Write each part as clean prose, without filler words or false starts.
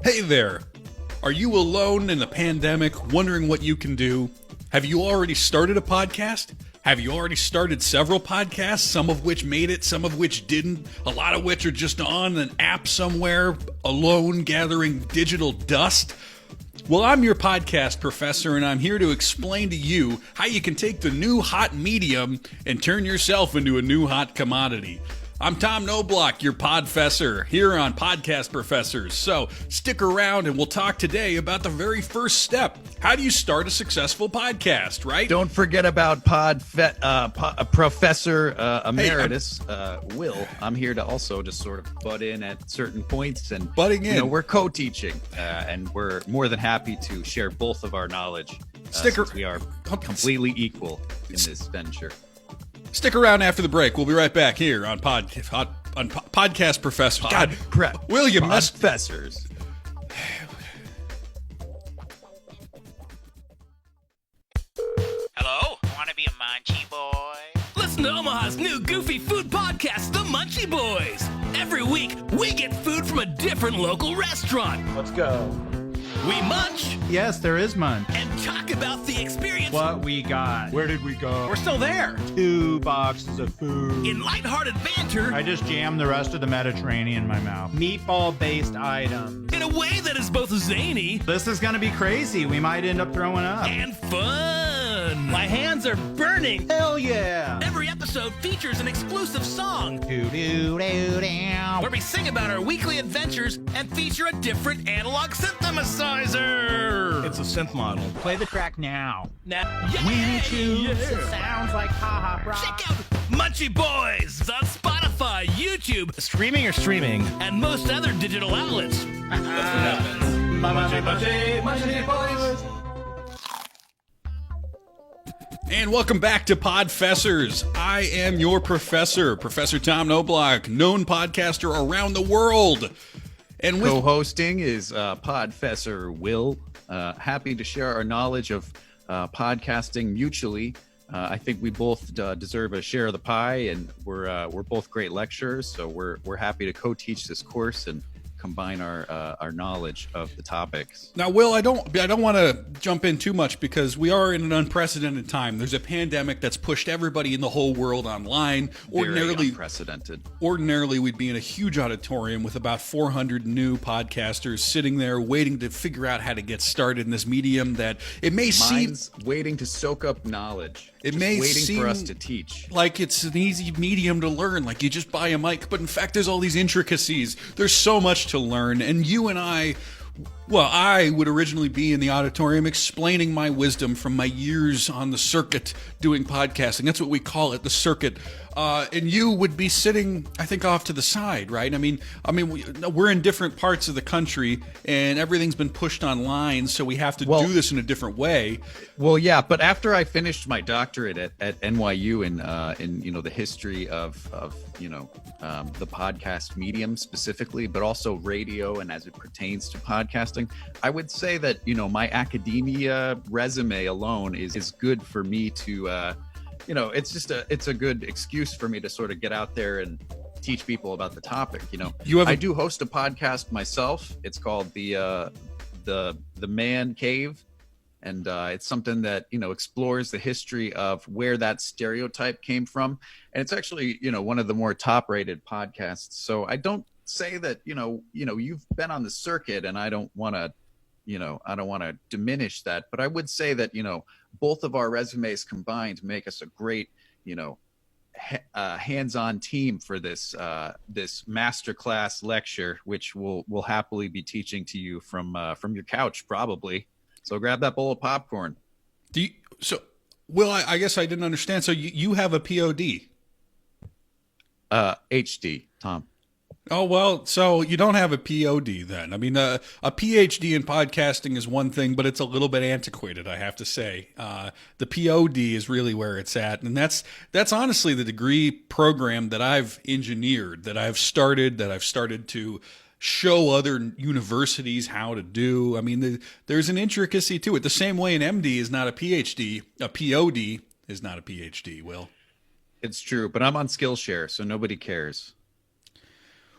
Hey there! Are you alone in the pandemic, wondering what you can do? Have you already started a podcast? Have you already started several podcasts, some of which made it, some of which didn't, a lot of which are just on an app somewhere, alone gathering digital dust? Well, I'm your podcast professor, and I'm here to explain to you how you can take the new hot medium and turn yourself into a new hot commodity. I'm Tom Knobloch, your podfessor, here on Podcast Professors. So stick around and we'll talk today about the very first step. How do you start a successful podcast, right? Don't forget about Professor Emeritus Will. I'm here to also just sort of butt in at certain points and butting in. You know, we're co-teaching, and we're more than happy to share both of our knowledge. Since we are completely equal in this venture. Stick around after the break. We'll be right back here on Podcast Professor. William, Professors. Hello? Want to be a Munchie Boy? Listen to Omaha's new goofy food podcast, The Munchie Boys. Every week, we get food from a different local restaurant. Let's go. We munch. Yes, there is munch. And talk about the experience. What we got. Where did we go? We're still there. 2 boxes of food. In lighthearted banter. I just jammed the rest of the Mediterranean in my mouth. Meatball-based items. In a way that is both zany. This is gonna be crazy. We might end up throwing up. And fun. My hands are burning. Hell yeah. Every episode features an exclusive song. Do-do-do-dow. Where we sing about our weekly adventures and feature a different analog synthesizer. It's a synth model. Play the track now. When it shoots, it sounds like ha-ha rock. Check out Munchie Boys on Spotify, YouTube, Streaming or streaming? and most other digital outlets. Munchie Boys. And welcome back to Podfessors. I am your professor, Professor Tom Knobloch, known podcaster around the world. And with Co-hosting is Podfessor Will. Happy to share our knowledge of podcasting mutually. I think we both deserve a share of the pie, and we're both great lecturers. So we're happy to co-teach this course and combine our knowledge of the topics. Now, Will, I don't want to jump in too much because we are in an unprecedented time. There's a pandemic that's pushed everybody in the whole world online. Very unprecedented. Ordinarily, we'd be in a huge auditorium with about 400 new podcasters sitting there waiting to figure out how to get started in this medium that it may Mine's waiting to soak up knowledge. It may waiting seem for us to teach. Like it's an easy medium to learn, like you just buy a mic, but in fact there's all these intricacies. There's so much to learn, and you and I would originally be in the auditorium explaining my wisdom from my years on the circuit doing podcasting. That's what we call it, the circuit. And you would be sitting, I think, off to the side, right? I mean, we're in different parts of the country, and everything's been pushed online, so we have to do this in a different way. Well, yeah, but after I finished my doctorate at NYU in the history of the podcast medium specifically, but also radio and as it pertains to podcasting, I would say that my academia resume alone is good for me to. It's a good excuse for me to sort of get out there and teach people about the topic. I do host a podcast myself. It's called the Man Cave, and it's something that explores the history of where that stereotype came from, and it's actually one of the more top-rated podcasts. So I don't say that you've been on the circuit, and I don't want to diminish that, but I would say that both of our resumes combined make us a great hands-on team for this masterclass lecture, which we'll happily be teaching to you from your couch probably. So grab that bowl of popcorn. Will, I guess I didn't understand. So you have a PhD? HD, Tom. Oh, well, so you don't have a PhD then. I mean, a PhD in podcasting is one thing, but it's a little bit antiquated, I have to say. The PhD is really where it's at. And that's honestly the degree program that I've engineered, that I've started to show other universities how to do. I mean, there's an intricacy to it. The same way an MD is not a PhD, a PhD is not a PhD, Will. It's true, but I'm on Skillshare, so nobody cares.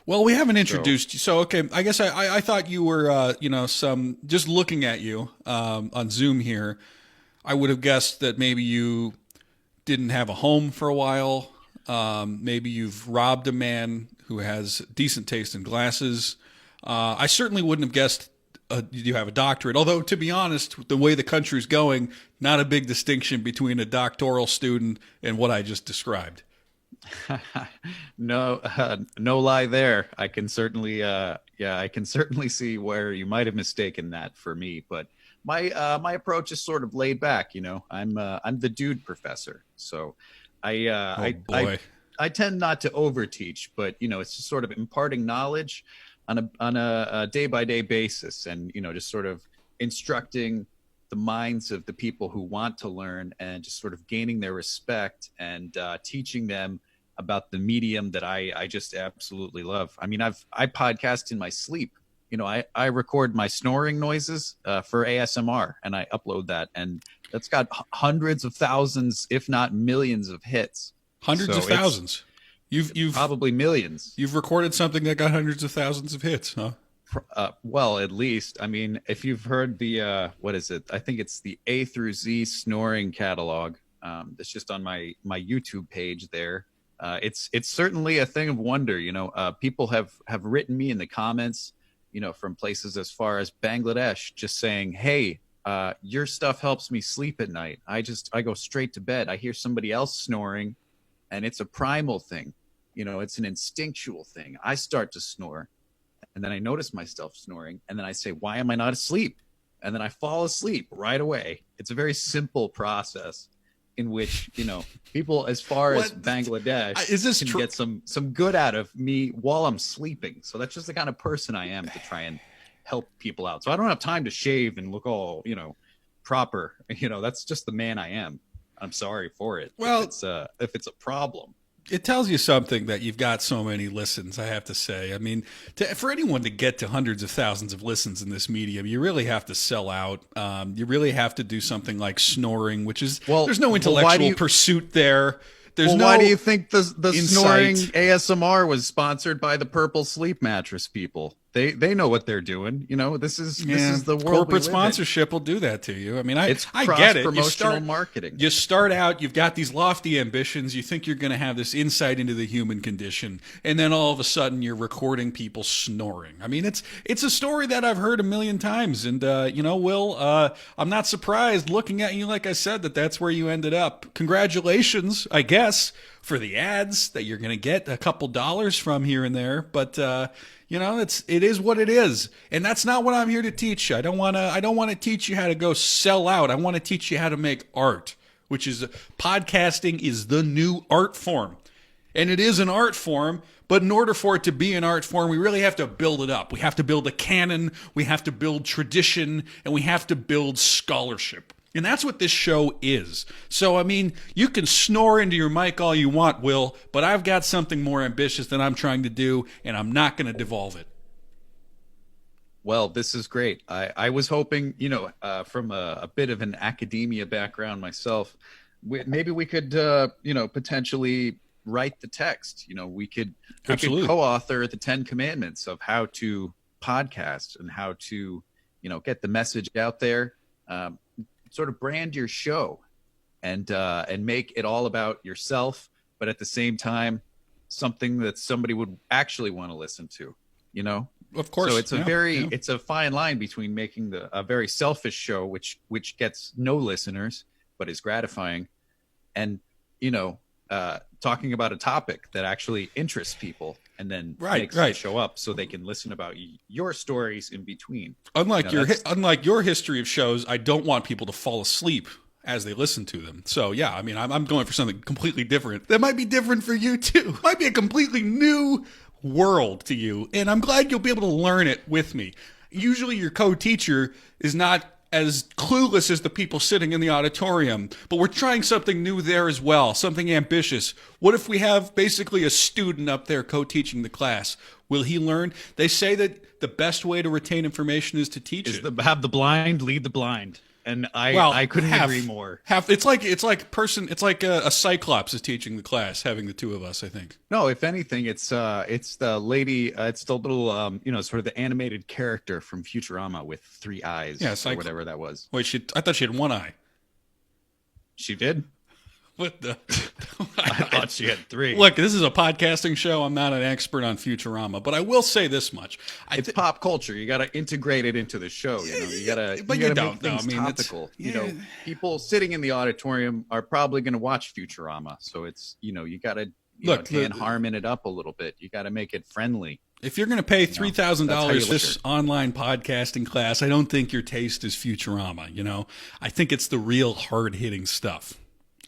Well, we haven't introduced you. So, okay, I guess I thought you were, just looking at you on Zoom here, I would have guessed that maybe you didn't have a home for a while. Maybe you've robbed a man who has decent taste in glasses. I certainly wouldn't have guessed you have a doctorate. Although, to be honest, the way the country's going, not a big distinction between a doctoral student and what I just described. No, no lie there. I can certainly, I can certainly see where you might have mistaken that for me. But my approach is sort of laid back. I'm the dude professor, so I tend not to overteach, but it's just sort of imparting knowledge on a day by day basis, and just sort of instructing the minds of the people who want to learn, and just sort of gaining their respect and teaching them about the medium that I just absolutely love. I mean, I podcast in my sleep. I record my snoring noises for ASMR, and I upload that, and that's got hundreds of thousands, if not millions, of hits. Hundreds of thousands. You've probably millions. You've recorded something that got hundreds of thousands of hits, huh? Well, at least. I mean, if you've heard the what is it? I think it's the A through Z snoring catalog. It's just on my YouTube page there. It's certainly a thing of wonder. People have written me in the comments, from places as far as Bangladesh, just saying, hey, your stuff helps me sleep at night. I go straight to bed. I hear somebody else snoring, and it's a primal thing. It's an instinctual thing. I start to snore, and then I notice myself snoring, and then I say, why am I not asleep? And then I fall asleep right away. It's a very simple process in which, people as far as Bangladesh is this can get some good out of me while I'm sleeping. So that's just the kind of person I am, to try and help people out. So I don't have time to shave and look all, proper. That's just the man I am. I'm sorry for it. Well, if it's a problem. It tells you something that you've got so many listens, I have to say. I mean, for anyone to get to hundreds of thousands of listens in this medium, you really have to sell out. You really have to do something like snoring, which is, there's no intellectual pursuit there. Why do you think the snoring insight. ASMR was sponsored by the Purple Sleep Mattress people? They know what they're doing. This is the world. Corporate sponsorship will do that to you. I mean, I get it. Promotional marketing. You start out, you've got these lofty ambitions. You think you're going to have this insight into the human condition, and then all of a sudden you're recording people snoring. I mean, it's a story that I've heard a million times, and Will, I'm not surprised looking at you. Like I said, that's where you ended up. Congratulations, I guess, for the ads that you're going to get a couple dollars from here and there, but. It is what it is, and that's not what I'm here to teach you. I don't want to teach you how to go sell out. I want to teach you how to make art, which is podcasting is the new art form, and it is an art form. But in order for it to be an art form, we really have to build it up. We have to build a canon. We have to build tradition, and we have to build scholarship. And that's what this show is. So, I mean, you can snore into your mic all you want, Will, but I've got something more ambitious that I'm trying to do, and I'm not going to devolve it. Well, this is great. I was hoping, from a bit of an academia background myself, maybe we could, potentially write the text. We could co-author the 10 Commandments of how to podcast and how to, get the message out there. Sort of brand your show and make it all about yourself, but at the same time, something that somebody would actually want to listen to, Of course. So it's it's a fine line between making a very selfish show, which gets no listeners, but is gratifying, and, talking about a topic that actually interests people, and then makes them show up so they can listen about your stories in between. Unlike your history of shows, I don't want people to fall asleep as they listen to them. So yeah, I mean, I'm going for something completely different. That might be different for you too. Might be a completely new world to you, and I'm glad you'll be able to learn it with me. Usually your co-teacher is not as clueless as the people sitting in the auditorium, but we're trying something new there as well, something ambitious. What if we have basically a student up there co-teaching the class? Will he learn? They say that the best way to retain information is to teach it. Have the blind lead the blind. and I couldn't agree more. It's like a Cyclops is teaching the class, having the two of us. I think. No, if anything, it's the lady, it's the little sort of the animated character from Futurama with 3 eyes, or whatever that was. Wait, I thought she had 1 eye. She did. What the? I thought she had 3. Look, this is a podcasting show. I'm not an expert on Futurama, but I will say this much: it's pop culture. You got to integrate it into the show. You got to. But you you don't. Make things topical. People sitting in the auditorium are probably going to watch Futurama, so it's you got to Dan Harmon it up a little bit. You got to make it friendly. If you're going to pay $3,000 this online podcasting class, I don't think your taste is Futurama. I think it's the real hard-hitting stuff.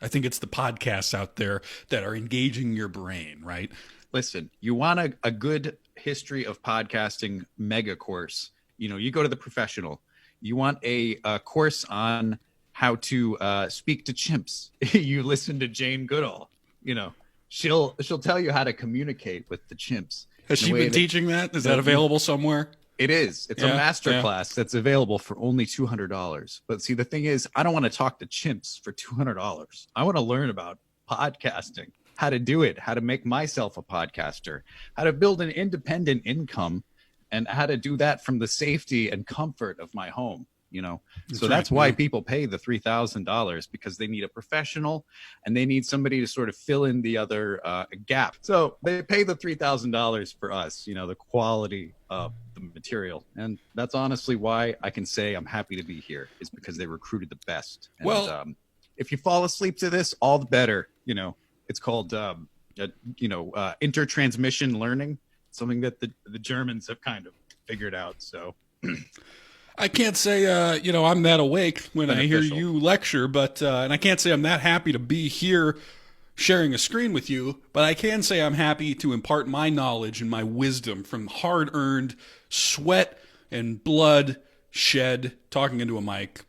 I think it's the podcasts out there that are engaging your brain, right? Listen, you want a good history of podcasting mega course. You go to the professional. You want a course on how to speak to chimps. You listen to Jane Goodall. She'll tell you how to communicate with the chimps. Has she been teaching that? Is that available somewhere? It is. It's a master class that's available for only $200. But see, the thing is, I don't want to talk to chimps for $200. I want to learn about podcasting, how to do it, how to make myself a podcaster, how to build an independent income, and how to do that from the safety and comfort of my home. That's why people pay the $3,000, because they need a professional and they need somebody to sort of fill in the other gap. So they pay the $3,000 for us, the quality of the material. And that's honestly why I can say I'm happy to be here, is because they recruited the best. And, if you fall asleep to this, all the better. It's called, intertransmission learning, something that the Germans have kind of figured out. So I can't say, I'm that awake when I hear you lecture, but and I can't say I'm that happy to be here sharing a screen with you, but I can say I'm happy to impart my knowledge and my wisdom from hard-earned sweat and blood shed talking into a mic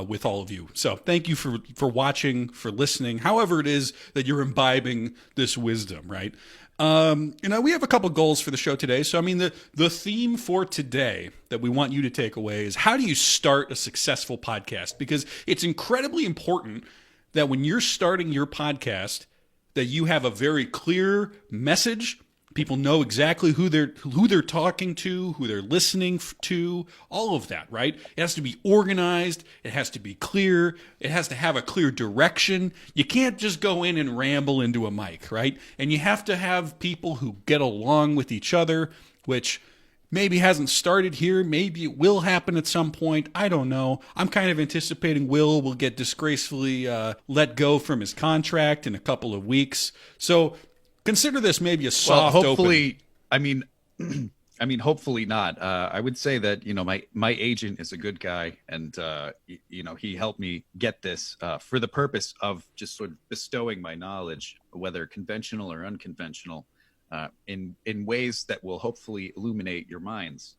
with all of you. So thank you for watching, for listening, however it is that you're imbibing this wisdom, right? We have a couple goals for the show today. So, the theme for today that we want you to take away is, how do you start a successful podcast? Because it's incredibly important that when you're starting your podcast, that you have a very clear message. People know exactly who they're talking to, who they're listening to, all of that, right? It has to be organized. It has to be clear. It has to have a clear direction. You can't just go in and ramble into a mic, right? And you have to have people who get along with each other, which maybe hasn't started here. Maybe it will happen at some point. I don't know. I'm kind of anticipating Will get disgracefully let go from his contract in a couple of weeks. So consider this maybe a soft hopefully, open. Hopefully not. I would say that, my agent is a good guy, and, he helped me get this for the purpose of just sort of bestowing my knowledge, whether conventional or unconventional, in ways that will hopefully illuminate your minds.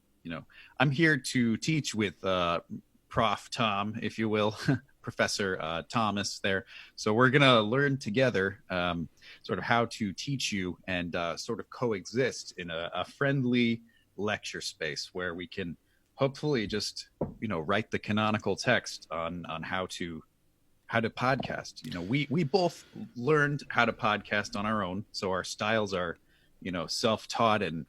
I'm here to teach with Prof. Tom, if you will, Professor Thomas there. So we're going to learn together sort of how to teach you and sort of coexist in a friendly lecture space where we can hopefully just, write the canonical text on how to podcast. We both learned how to podcast on our own. So our styles are, self-taught and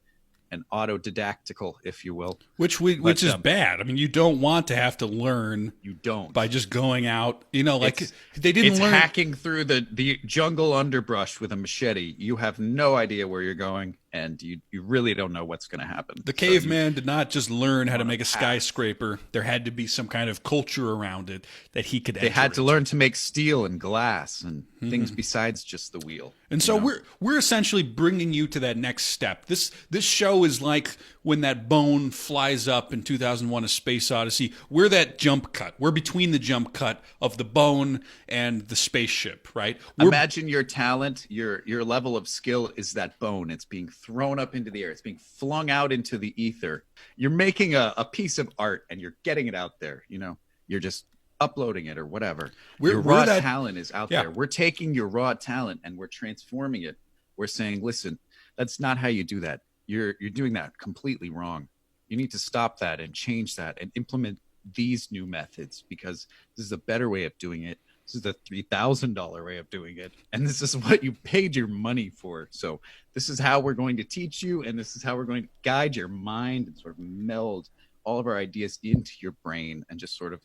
autodidactical, if you will, which is bad. You don't want to have to learn. You don't by just going out. They didn't learn hacking through the jungle underbrush with a machete. You have no idea where you're going, and you really don't know what's going to happen. The caveman did not just learn how to make a skyscraper. There had to be some kind of culture around it that he could. They had to learn to make steel and glass and things besides just the wheel. And so we're essentially bringing you to that next step. This show is like when that bone flies up in 2001: A Space Odyssey. We're that jump cut. We're between the jump cut of the bone and the spaceship, right? Imagine your talent, your level of skill is that bone. It's being thrown up into the air. It's being flung out into the ether. You're making a piece of art and you're getting it out there. You're just uploading it or whatever. Your raw talent is out there. We're taking your raw talent and we're transforming it. We're saying, listen, that's not how you do that. You're doing that completely wrong. You need to stop that and change that and implement these new methods because this is a better way of doing it. This is the $3,000 way of doing it. And this is what you paid your money for. So this is how we're going to teach you. And this is how we're going to guide your mind and sort of meld all of our ideas into your brain and just sort of,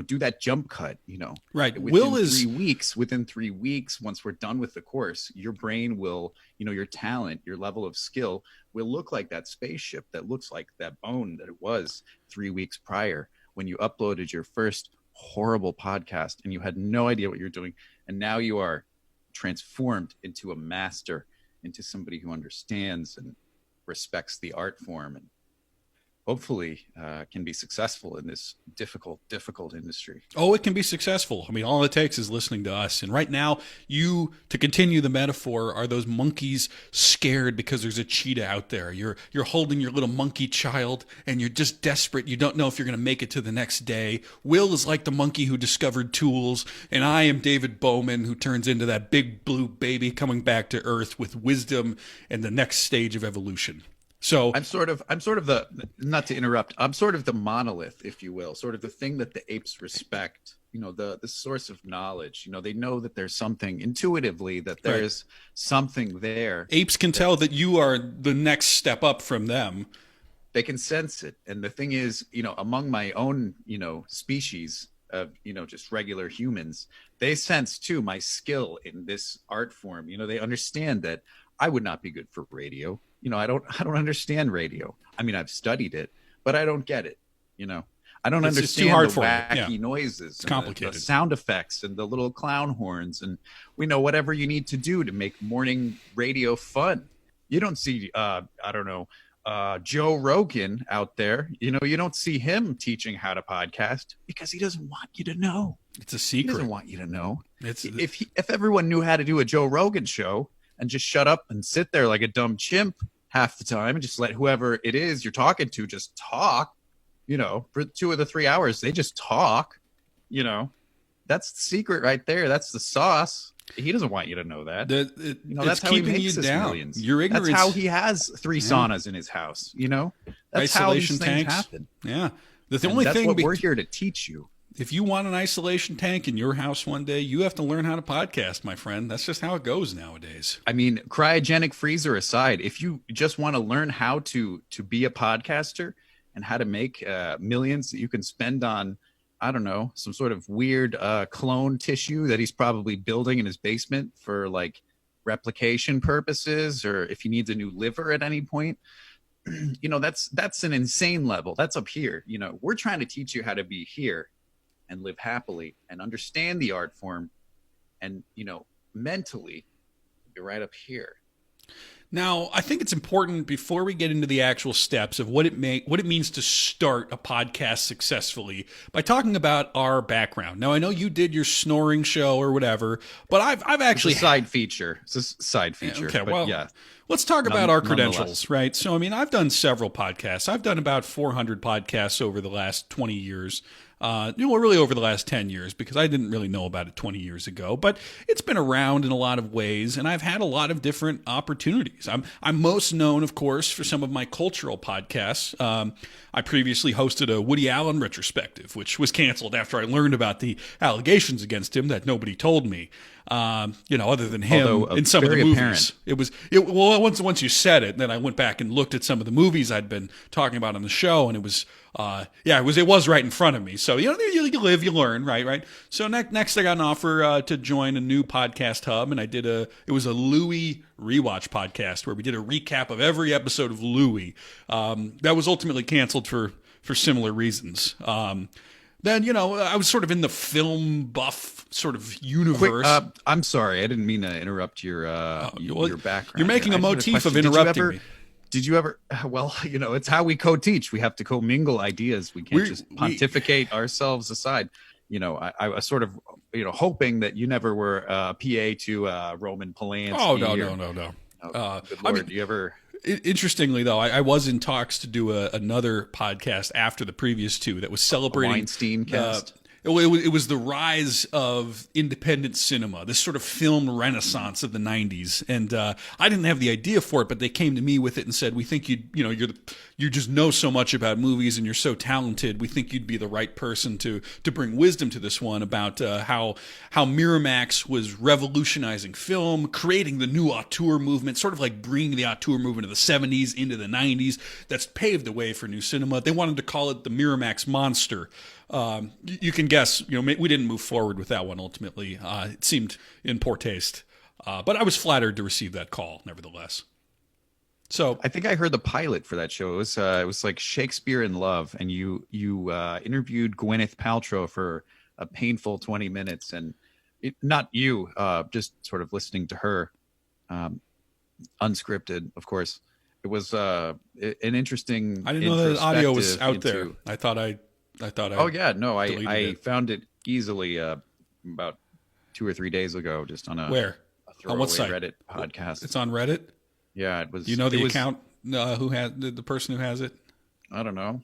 do that jump cut, Right. Within 3 weeks, once we're done with the course, your brain will, your talent, your level of skill will look like that spaceship that looks like that bone that it was 3 weeks prior when you uploaded your first horrible podcast and you had no idea what you're doing. And now you are transformed into a master, into somebody who understands and respects the art form and hopefully can be successful in this difficult industry. Oh, it can be successful. I mean, all it takes is listening to us. And right now, to continue the metaphor, are those monkeys scared because there's a cheetah out there. You're holding your little monkey child, and you're just desperate. You don't know if you're going to make it to the next day. Will is like the monkey who discovered tools, and I am David Bowman, who turns into that big blue baby coming back to Earth with wisdom and the next stage of evolution. So I'm sort of the, not to interrupt, I'm sort of the monolith, if you will, sort of the thing that the apes respect, the source of knowledge. They know that there's something intuitively, that there's something there. Apes can tell that you are the next step up from them. They can sense it. And the thing is, among my own, species of, just regular humans, they sense too my skill in this art form. They understand that I would not be good for radio. I don't understand radio. I mean, I've studied it, but I don't get it. I don't understand the wacky noises. It's complicated. The sound effects and the little clown horns. And whatever you need to do to make morning radio fun. You don't see, Joe Rogan out there. You don't see him teaching how to podcast because he doesn't want you to know. It's a secret. He doesn't want you to know. If everyone knew how to do a Joe Rogan show and just shut up and sit there like a dumb chimp half the time and just let whoever it is you're talking to just talk, for 2 of the 3 hours, they just talk, that's the secret right there. That's the sauce. He doesn't want you to know that. That's how he makes his millions. Your ignorance. That's how he has 3 saunas in his house. That's how these things happen. Yeah. That's what we're here to teach you. If you want an isolation tank in your house one day, you have to learn how to podcast, my friend. That's just how it goes nowadays. I mean, cryogenic freezer aside, if you just want to learn how to be a podcaster and how to make millions that you can spend on, I don't know, some sort of weird clone tissue that he's probably building in his basement for like replication purposes, or if he needs a new liver at any point, that's an insane level. That's up here. We're trying to teach you how to be here and live happily and understand the art form and, mentally be right up here. Now, I think it's important before we get into the actual steps of what it means to start a podcast successfully by talking about our background. Now, I know you did your snoring show or whatever, but I've actually it's a side feature. It's a side feature. Okay, well, yeah. Let's talk about our credentials, right? So, I mean, I've done several podcasts. I've done about 400 podcasts over the last 20 years. Really over the last 10 years, because I didn't really know about it 20 years ago, but it's been around in a lot of ways, and I've had a lot of different opportunities. I'm most known, of course, for some of my cultural podcasts. I previously hosted a Woody Allen retrospective, which was canceled after I learned about the allegations against him that nobody told me. Other than him in some of the movies. Apparent. Once you said it, then I went back and looked at some of the movies I'd been talking about on the show, and it was right in front of me. So, you live, you learn, right? So next I got an offer to join a new podcast hub, and it was a Louie rewatch podcast where we did a recap of every episode of Louie. That was ultimately canceled for similar reasons. Then, I was sort of in the film buff sort of universe. I'm sorry. I didn't mean to interrupt your background. You're making a motif of interrupting me. Did you ever? Well, it's how we co-teach. We have to co-mingle ideas. We can't just pontificate ourselves aside. I was sort of, hoping that you never were PA to Roman Polanski. Oh, no. Oh, good Lord, do you ever... Interestingly, though, I was in talks to do another podcast after the previous two that was celebrating Weinstein cast. It was the rise of independent cinema, this sort of film renaissance of the '90s, and I didn't have the idea for it, but they came to me with it and said, "We think you just know so much about movies and you're so talented. We think you'd be the right person to bring wisdom to this one about how Miramax was revolutionizing film, creating the new auteur movement, sort of like bringing the auteur movement of the '70s into the '90s. That's paved the way for new cinema. They wanted to call it the Miramax Monster." You can guess, we didn't move forward with that one ultimately. It seemed in poor taste, but I was flattered to receive that call, nevertheless. So I think I heard the pilot for that show. It was like Shakespeare in Love, and you interviewed Gwyneth Paltrow for a painful 20 minutes, and not you, just sort of listening to her, unscripted, of course. It was an interesting. I didn't know that audio was out there. into- I thought I. Oh yeah, no, deleted I it. found it easily about 2 or 3 days ago, just on a Where? On what site? Reddit podcast. It's on Reddit. Yeah, it was. Do you know the it was- account? Who had the person who has it? I don't know.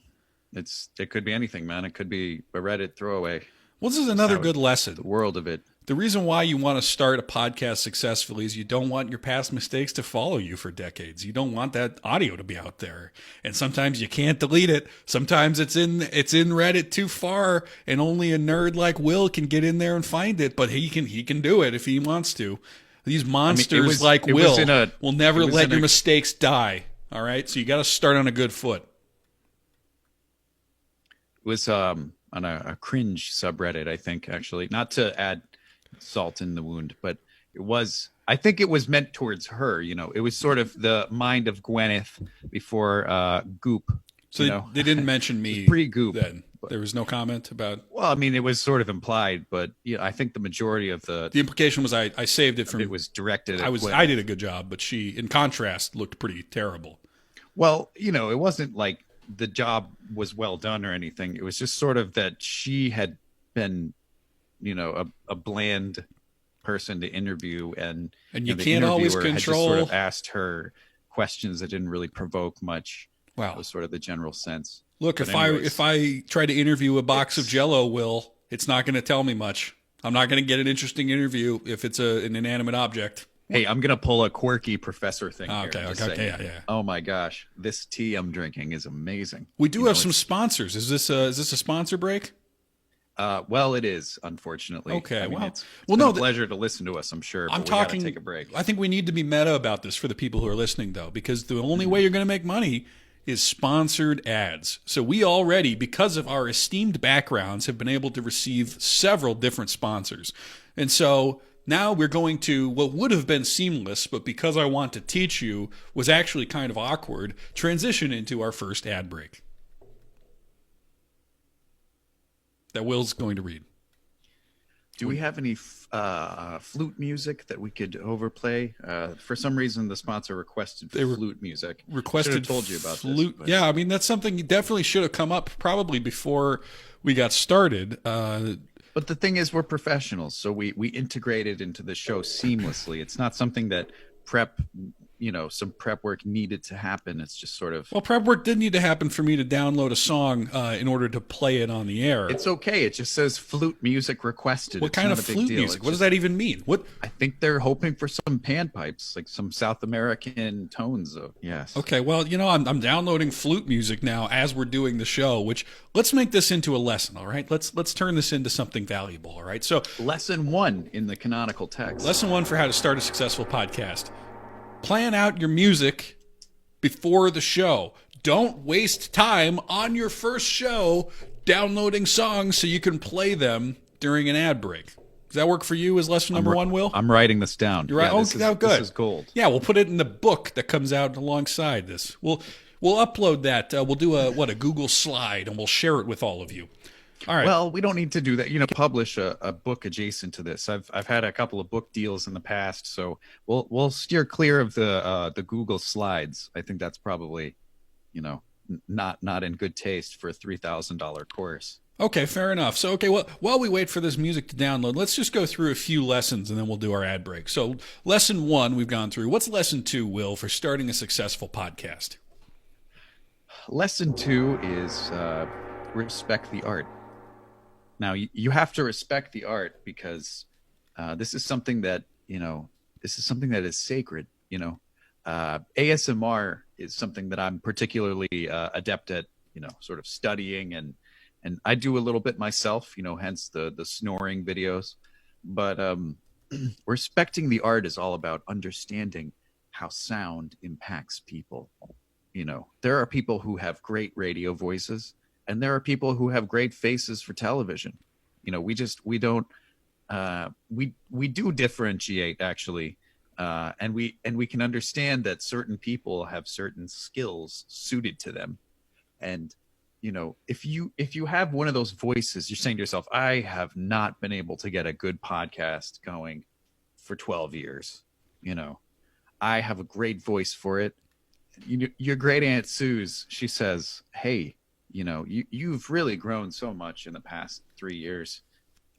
It could be anything, man. It could be a Reddit throwaway. Well, this is another how good lesson. The world of it. The reason why you want to start a podcast successfully is you don't want your past mistakes to follow you for decades. You don't want that audio to be out there. And sometimes you can't delete it. Sometimes it's in Reddit too far, and only a nerd like Will can get in there and find it, but he can do it if he wants to. These monsters like it Will was in a- will never it was let in your a- mistakes die. All right? So you got to start on a good foot. It was on a cringe subreddit, I think, actually. Not to add salt in the wound, but I think it was meant towards her. It was sort of the mind of Gwyneth before Goop. So they didn't mention me pre-Goop. then. There was no comment about. Well, I mean, it was sort of implied, but I think the majority of The implication was I saved it from. it was directed at I Gwyneth. did a good job, but she, in contrast, looked pretty terrible. Well, it wasn't like the job was well done or anything. It was just sort of that she had been, a bland person to interview, and You the can't always interviewer had just control. sort of asked her questions that didn't really provoke much. Wow. That was sort of the general sense. Look, But if anyways, I try to interview a box of Jello, Will, it's not going to tell me much. I'm not going to get an interesting interview if it's an inanimate object. hey, I'm gonna pull a quirky professor thing. Oh, here, okay, just okay, saying. yeah. Oh my gosh, this tea I'm drinking is amazing. We do You have know, some it's- sponsors. Is this a sponsor break? Well, it is, unfortunately. Okay, I mean, well- it's well, been no, a pleasure to listen to us, I'm sure. But I'm we talking. gotta take a break. I think we need to be meta about this for the people who are listening, though, because the only way you're going to make money is sponsored ads. So we already, because of our esteemed backgrounds, have been able to receive several different sponsors, and so now we're going to what would have been seamless, but because I want to teach you was actually kind of awkward, transition into our first ad break that Will's going to read. Do we have any flute music that we could overplay? For some reason, the sponsor requested flute music. Requested Should have told you about flute. this. but- Yeah, I mean that's something you definitely should have come up probably before we got started. But the thing is, we're professionals, so we integrate it into the show seamlessly. It's not something that some prep work needed to happen. It's just sort of. Well, prep work did need to happen for me to download a song in order to play it on the air. It's okay. It just says flute music requested. What It's kind not of a big flute deal. music? It's What does just- that even mean? What? I think they're hoping for some panpipes, like some South American tones. Yes. Okay, well, I'm downloading flute music now as we're doing the show. Which let's make this into a lesson, all right? Let's turn this into something valuable, all right? So, Lesson 1 in the canonical text. lesson 1 for how to start a successful podcast: plan out your music before the show. Don't waste time on your first show downloading songs so you can play them during an ad break. Does that work for you as lesson number 1, Will? I'm writing this down. You're right. Yeah, this Oh, good. This is gold. Yeah, we'll put it in the book that comes out alongside this. We'll upload that. We'll do a Google slide and we'll share it with all of you. All right. Well, we don't need to do that. Publish a book adjacent to this. I've had a couple of book deals in the past, so we'll steer clear of the Google slides. I think that's probably, not in good taste for a $3,000 course. Okay, fair enough. So, well, while we wait for this music to download, let's just go through a few lessons and then we'll do our ad break. So, lesson 1 we've gone through. What's lesson 2, Will, for starting a successful podcast? Lesson 2 is respect the art. Now you have to respect the art because this is something that is sacred. ASMR is something that I'm particularly adept at, sort of studying, and I do a little bit myself, hence the snoring videos. But respecting the art is all about understanding how sound impacts people. There are people who have great radio voices, and there are people who have great faces for television. We do differentiate, actually. And we can understand that certain people have certain skills suited to them. And, if you have one of those voices, you're saying to yourself, I have not been able to get a good podcast going for 12 years. I have a great voice for it. Your great Aunt Suze, she says, hey, you've really grown so much in the past 3 years.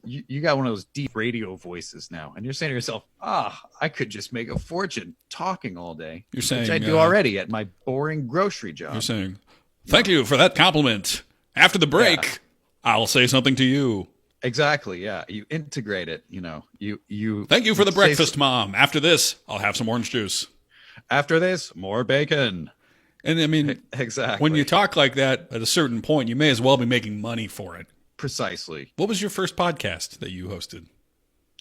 You got one of those deep radio voices now, and you're saying to yourself, I could just make a fortune talking all day. You're saying, which I do already at my boring grocery job. You're saying, thank you for that compliment. After the break, Yeah. I'll say something to you. Exactly. Yeah. You integrate it. You. Thank you for the say- breakfast, Mom. After this, I'll have some orange juice. After this, more bacon. And I mean, Exactly. when you talk like that at a certain point, you may as well be making money for it. Precisely. What was your first podcast that you hosted?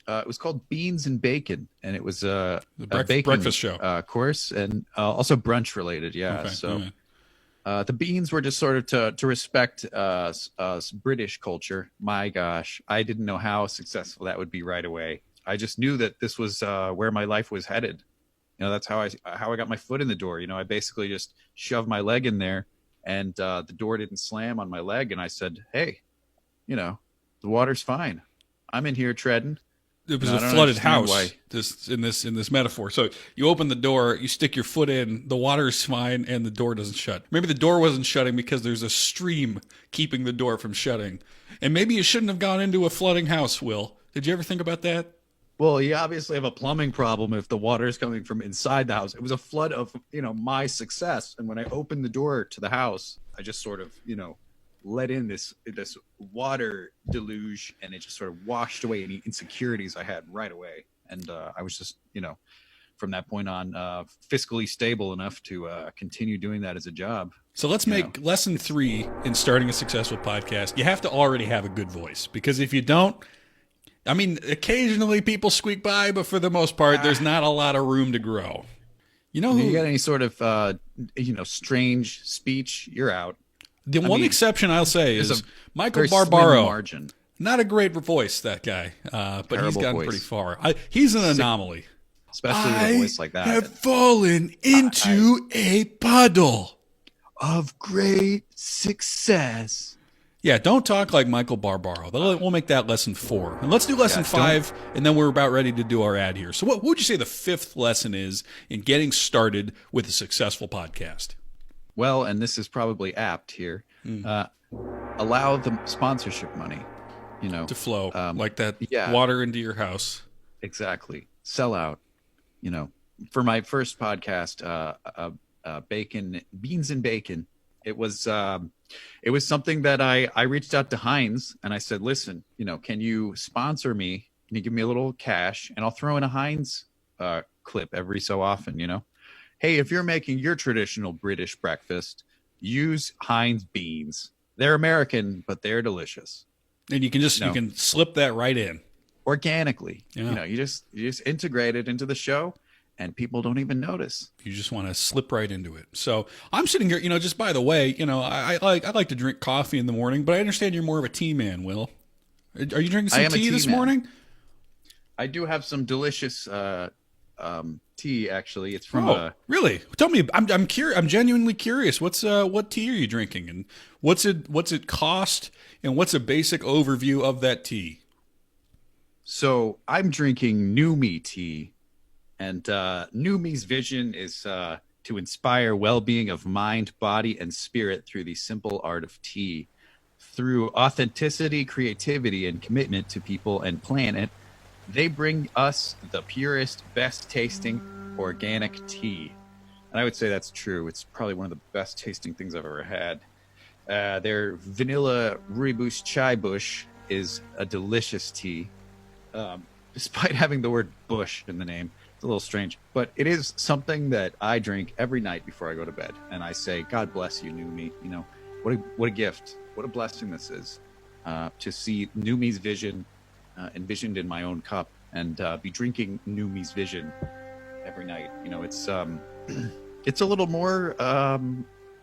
It was called Beans and Bacon, and it was a breakfast baking show. Course, and also brunch related. Yeah. Okay, So. all right. The beans were just sort of to respect British culture. My gosh, I didn't know how successful that would be right away. I just knew that this was where my life was headed. That's how I got my foot in the door. I basically just shoved my leg in there, and the door didn't slam on my leg, and I said, "Hey, the water's fine. I'm in here treading." It was No, I a don't flooded understand house. why. In this metaphor. So you open the door, you stick your foot in, the water is fine, and the door doesn't shut. Maybe the door wasn't shutting because there's a stream keeping the door from shutting. And maybe you shouldn't have gone into a flooding house, Will. Did you ever think about that? Well, you obviously have a plumbing problem if the water is coming from inside the house. It was a flood of, my success. And when I opened the door to the house, I just sort of, let in this water deluge, and it just sort of washed away any insecurities I had right away. And I was just, from that point on, fiscally stable enough to continue doing that as a job. So let's make lesson 3 in starting a successful podcast. You have to already have a good voice, because if you don't, I mean, occasionally people squeak by, but for the most part, there's not a lot of room to grow. You know You who? got any sort of, strange speech, you're out. The one exception I'll say there's is a Michael Very slim Barbaro. margin. Not a great voice, that guy, but he's Terrible gotten voice. pretty far. He's an anomaly. Especially with a voice like that. have fallen into a puddle. Of great success. Yeah, don't talk like Michael Barbaro. We'll make that lesson 4. And let's do lesson 5, and then we're about ready to do our ad here. So what would you say the 5th lesson is in getting started with a successful podcast? Well, and this is probably apt here. Allow the sponsorship money, To flow like that yeah. water into your house. Exactly. Sell out. For my first podcast, Beans and Bacon, it was something that I reached out to Heinz and I said, listen, can you sponsor me? Can you give me a little cash, and I'll throw in a Heinz clip every so often, Hey, if you're making your traditional British breakfast, use Heinz beans. They're American, but they're delicious. And you can just you can slip that right in. Organically. Yeah. You just integrate it into the show, and people don't even notice. You just want to slip right into it. So I'm sitting here, just by the way, I like to drink coffee in the morning, but I understand you're more of a tea man, Will. Are you drinking I some am a tea tea this man. morning? I do have some delicious tea. Actually, it's from Really? Tell me. I'm curious. I'm genuinely curious. What tea are you drinking, and what's it cost, and what's a basic overview of that tea? So I'm drinking Numi tea, and Numi's vision is to inspire well-being of mind, body, and spirit through the simple art of tea. Through authenticity, creativity, and commitment to people and planet, they bring us the purest, best-tasting organic tea. And I would say that's true. It's probably one of the best-tasting things I've ever had. Their vanilla rooibos chai bush is a delicious tea, despite having the word Bush in the name. It's a little strange, but it is something that I drink every night before I go to bed, and I say, "God bless you, New Me." You know, what a gift, what a blessing this is, to see New Me's vision envisioned in my own cup, and be drinking New Me's vision every night. You know, it's it's a little more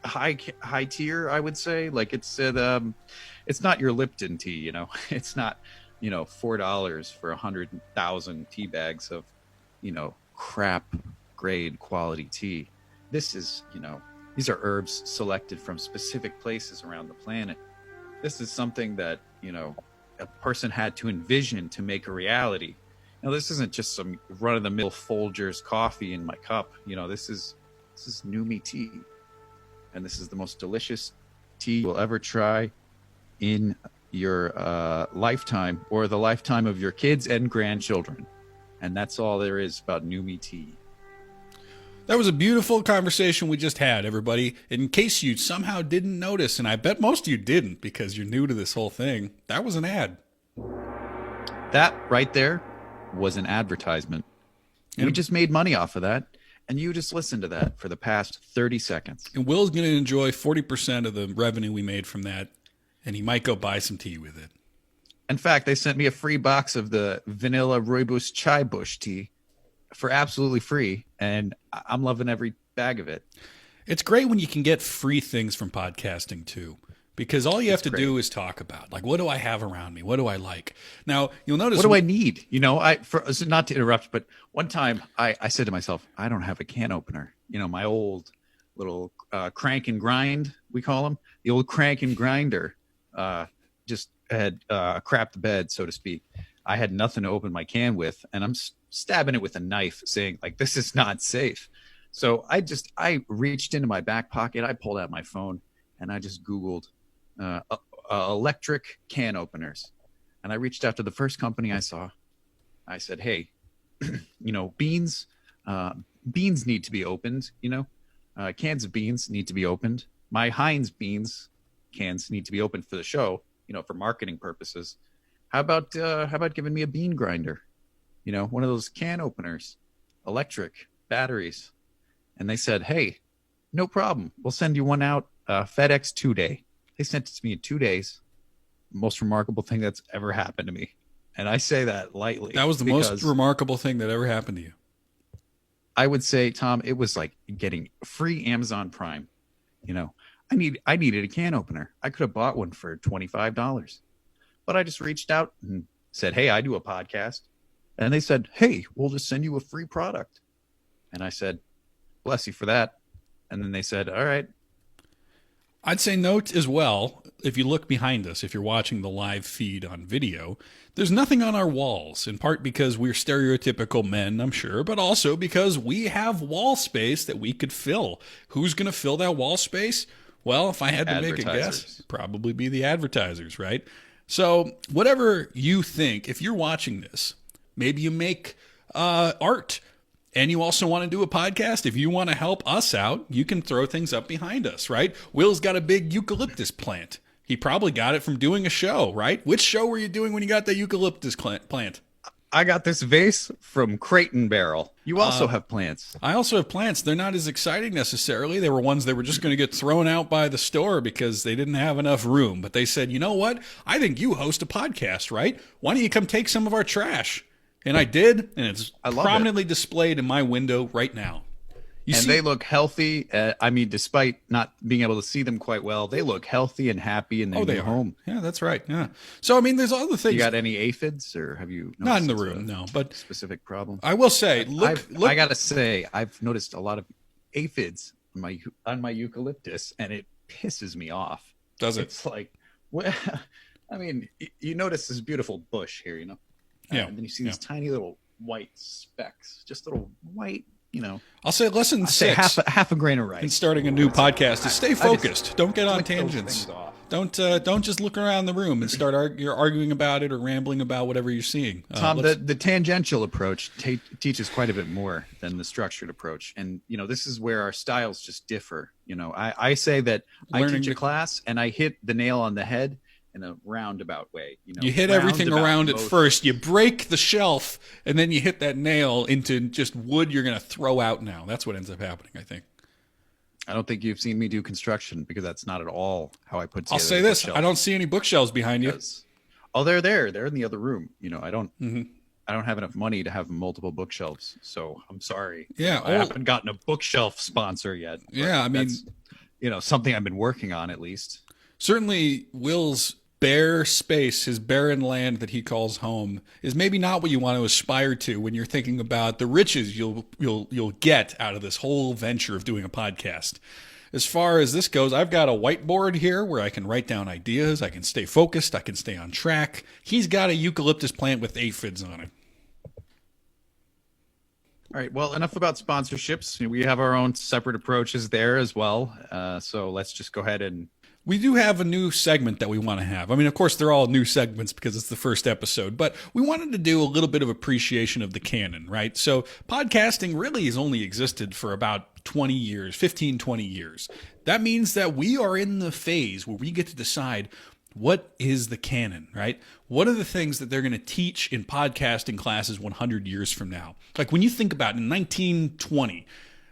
high tier, I would say. Like it's not your Lipton tea, you know. It's not, you know, $4 for 100,000 tea bags of, you know, crap grade quality tea. This is, you know, these are herbs selected from specific places around the planet. This is something that, you know, a person had to envision to make a reality. Now, this isn't just some run-of-the-mill Folgers coffee in my cup. You know, this is New Me tea, and this is the most delicious tea you'll ever try in your lifetime, or the lifetime of your kids and grandchildren. And that's all there is about New Me tea. That was a beautiful conversation we just had, everybody. In case you somehow didn't notice, and I bet most of you didn't because you're new to this whole thing, that was an ad. That right there was an advertisement. And we just made money off of that, and you just listened to that for the past 30 seconds. And Will's going to enjoy 40% of the revenue we made from that, and he might go buy some tea with it. In fact, they sent me a free box of the vanilla rooibos chai bush tea for absolutely free, and I'm loving every bag of it. It's great when you can get free things from podcasting too, because all you have to do is talk about, like, what do I have around me? What do I like? Now, you'll notice. What do I need? You know, not to interrupt, but one time I said to myself, I don't have a can opener. You know, my old little crank and grind, we call them, the old crank and grinder, just had crapped the bed, so to speak. I had nothing to open my can with, and I'm stabbing it with a knife, saying, like, this is not safe. So I reached into my back pocket, I pulled out my phone, and I just Googled electric can openers. And I reached out to the first company I saw. I said, hey, you know, beans need to be opened, you know, cans of beans need to be opened. My Heinz beans cans need to be opened for the show, you know, for marketing purposes. How about giving me a bean grinder? You know, one of those can openers, electric, batteries. And they said, hey, no problem. We'll send you one out FedEx 2-day. They sent it to me in 2 days. Most remarkable thing that's ever happened to me. And I say that lightly. That was the most remarkable thing that ever happened to you. I would say, Tom, it was like getting free Amazon Prime. You know, I needed a can opener. I could have bought one for $25. But I just reached out and said, hey, I do a podcast. And they said, hey, we'll just send you a free product. And I said, bless you for that. And then they said, all right. I'd say note as well, if you look behind us, if you're watching the live feed on video, there's nothing on our walls, in part because we're stereotypical men, I'm sure, but also because we have wall space that we could fill. Who's going to fill that wall space? Well, if I had to make a guess, it'd probably be the advertisers, right? So whatever you think, if you're watching this, maybe you make art and you also want to do a podcast. If you want to help us out, you can throw things up behind us, right? Will's got a big eucalyptus plant. He probably got it from doing a show, right? Which show were you doing when you got that eucalyptus plant? I got this vase from Crate and Barrel. You also have plants. I also have plants. They're not as exciting necessarily. They were ones that were just going to get thrown out by the store because they didn't have enough room. But they said, you know what? I think you host a podcast, right? Why don't you come take some of our trash? And I did, and it's prominently displayed in my window right now. They look healthy. I mean, despite not being able to see them quite well, they look healthy and happy in their new home. Yeah, that's right. Yeah. So, I mean, there's other things. You got any aphids, or have you? Not in the room, no. But specific problem. I will say, look. I gotta say, I've noticed a lot of aphids on my eucalyptus, and it pisses me off. Does it? It's like, well, I mean, you notice this beautiful bush here, you know. Yeah. And then you see these tiny little white specks, just little white, you know. I'll say lesson 6. Half a grain of rice. In starting a new podcast is stay focused. Don't get on tangents. Don't just look around the room and start arguing about it or rambling about whatever you're seeing. Tom, the tangential approach teaches quite a bit more than the structured approach. And, you know, this is where our styles just differ. You know, I say that I teach a class and I hit the nail on the head. in a roundabout way. You hit everything roundabout around it motion. first. You break the shelf, and then you hit that nail into just wood you're going to throw out now. That's what ends up happening, I think. I don't think you've seen me do construction because that's not at all how I put together. I'll say the this. bookshelf. I don't see any bookshelves behind you. Because- Oh, they're there. They're in the other room. I don't. Mm-hmm. I don't have enough money to have multiple bookshelves, so I'm sorry. Yeah, I haven't gotten a bookshelf sponsor yet. but Yeah, I mean- that's, something I've been working on at least. Certainly, Will's bare space, his barren land that he calls home, is maybe not what you want to aspire to when you're thinking about the riches you'll get out of this whole venture of doing a podcast. As far as this goes, I've got a whiteboard here where I can write down ideas, I can stay focused, I can stay on track. He's got a eucalyptus plant with aphids on it. All right. Well, enough about sponsorships. We have our own separate approaches there as well. So let's just go ahead and. We do have a new segment that we want to have. I mean, of course, they're all new segments because it's the first episode, but we wanted to do a little bit of appreciation of the canon, right? So podcasting really has only existed for about 20 years, 15, 20 years. That means that we are in the phase where we get to decide what is the canon, right? What are the things that they're going to teach in podcasting classes 100 years from now? Like when you think about in 1920,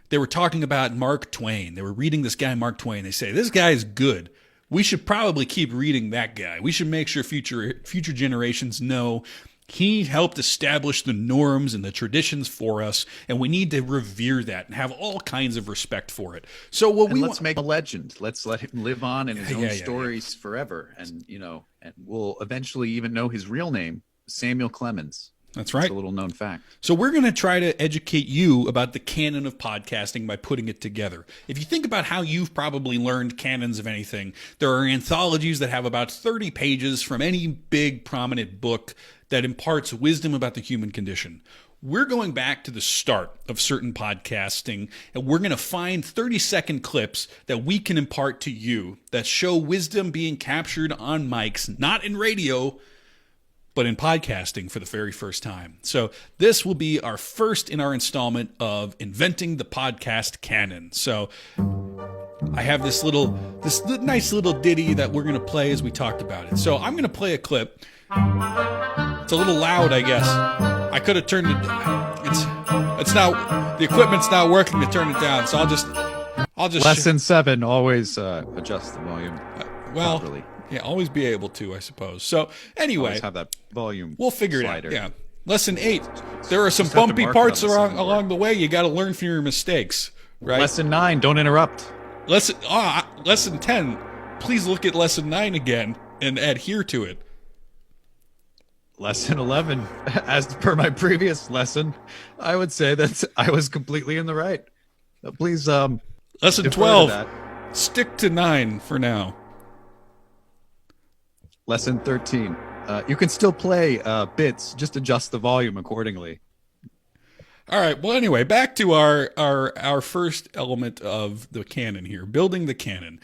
they were talking about Mark Twain. They were reading this guy, Mark Twain. They say, this guy is good. We should probably keep reading that guy. We should make sure future generations know he helped establish the norms and the traditions for us, and we need to revere that and have all kinds of respect for it. So what we let's make a legend. Let's let him live on in his own stories forever, and and we'll eventually even know his real name, Samuel Clemens. That's right. It's a little known fact. So we're going to try to educate you about the canon of podcasting by putting it together. If you think about how you've probably learned canons of anything, there are anthologies that have about 30 pages from any big prominent book that imparts wisdom about the human condition. We're going back to the start of certain podcasting, and we're going to find 30-second clips that we can impart to you that show wisdom being captured on mics, not in radio, but in podcasting for the very first time. So this will be our first in our installment of Inventing the Podcast Canon. So I have this nice little ditty that we're going to play as we talked about it. So I'm going to play a clip. It's a little loud, I guess. I could have turned it. It's not. The equipment's not working to turn it down. So I'll just. Lesson 7: always adjust the volume properly. Yeah, always be able to, I suppose. So anyway, always have that volume. We'll figure slider. it out. Yeah. Lesson 8. There are some Just have to bumpy mark it parts on the soundboard. along the way. You got to learn from your mistakes, right? Lesson 9: don't interrupt. Lesson 10. Please look at lesson 9 again and adhere to it. Lesson 11: as per my previous lesson, I would say that I was completely in the right. Please, Lesson defer to 12. that. Stick to 9 for now. Lesson 13: you can still play bits, just adjust the volume accordingly. All right. Well, anyway, back to our first element of the canon here, building the canon.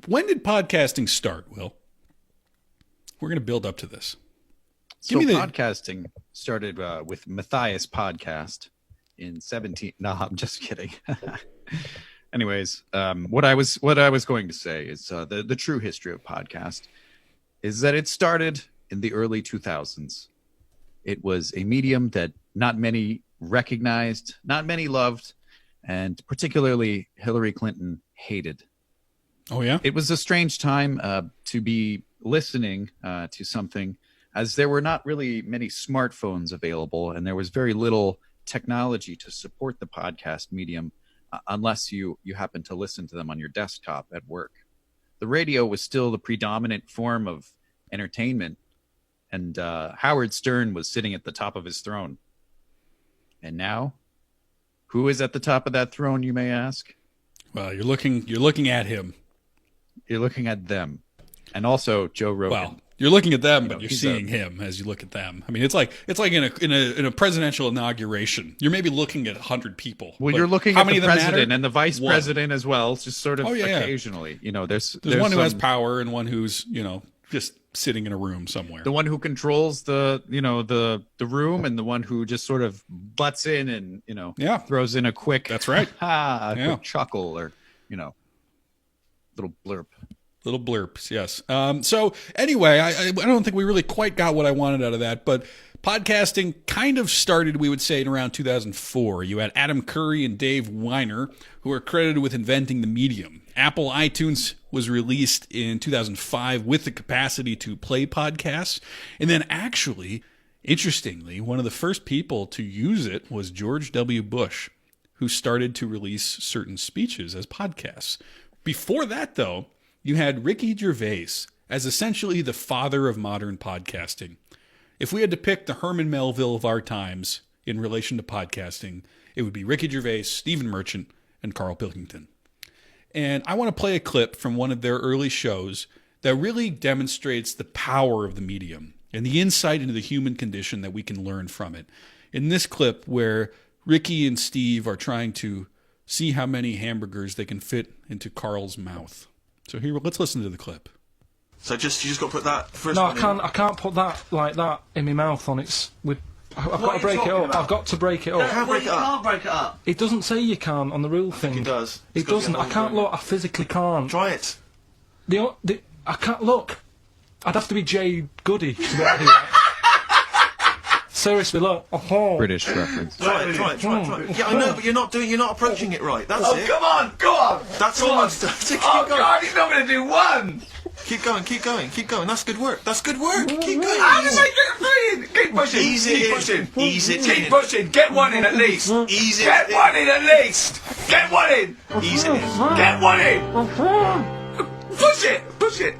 When did podcasting start, Will? We're going to build up to this. So podcasting started with Matthias Podcast in 17. No, I'm just kidding. Anyways, what I was going to say is the true history of podcast is that it started in the early 2000s. It was a medium that not many recognized, not many loved, and particularly Hillary Clinton hated. Oh, yeah? It was a strange time to be listening to something, as there were not really many smartphones available, and there was very little technology to support the podcast medium unless you happen to listen to them on your desktop at work. The radio was still the predominant form of entertainment, and Howard Stern was sitting at the top of his throne. And now, who is at the top of that throne, you may ask? Well, you're looking at him. You're looking at them, and also Joe Rogan. Well, you're looking at them, but you're he's seeing him as you look at them. I mean, it's like in a presidential inauguration. You're maybe looking at 100 people. Well, but you're looking how at many the of them matter? president and the vice One. president as well, just sort of Oh, yeah. occasionally. There's There's one who has some- power and one who's just sitting in a room somewhere. the one who controls the room, and the one who just sort of butts in and Yeah. throws in a quick That's right. a Yeah. quick chuckle or little blurb. Little blurps, yes. So anyway, I don't think we really quite got what I wanted out of that, but podcasting kind of started, we would say, in around 2004. You had Adam Curry and Dave Weiner, who are credited with inventing the medium. Apple iTunes was released in 2005 with the capacity to play podcasts. And then actually, interestingly, one of the first people to use it was George W. Bush, who started to release certain speeches as podcasts. Before that, though, you had Ricky Gervais as essentially the father of modern podcasting. If we had to pick the Herman Melville of our times in relation to podcasting, it would be Ricky Gervais, Stephen Merchant, and Carl Pilkington. And I want to play a clip from one of their early shows that really demonstrates the power of the medium and the insight into the human condition that we can learn from it. In this clip where Ricky and Steve are trying to see how many hamburgers they can fit into Carl's mouth. So here, let's listen to the clip. So you just got to put that first. No, one I can't put that like that in my mouth. On it's with. I've got to break it up. I've got to break it up. Can't break it up. Can't break it up. It doesn't say you can on the rule thing. It does. It doesn't. I can't look. I physically can't. Try it. I can't look. I'd have to be Jay Goody to be able to do that. Seriously, look. Oh. British reference. Try it. Yeah, I know, but you're not approaching it right. That's it. Come on, go on. That's almost. Keep going. God, he's not going to do one. Keep going. That's good work. Keep going. How did I get three? Keep pushing. Ease it in. Ease it Keep in. pushing. Get one in at least. Ease it Get in. one in at least. Get one in. Ease it in. Get one in. Push it. Push it.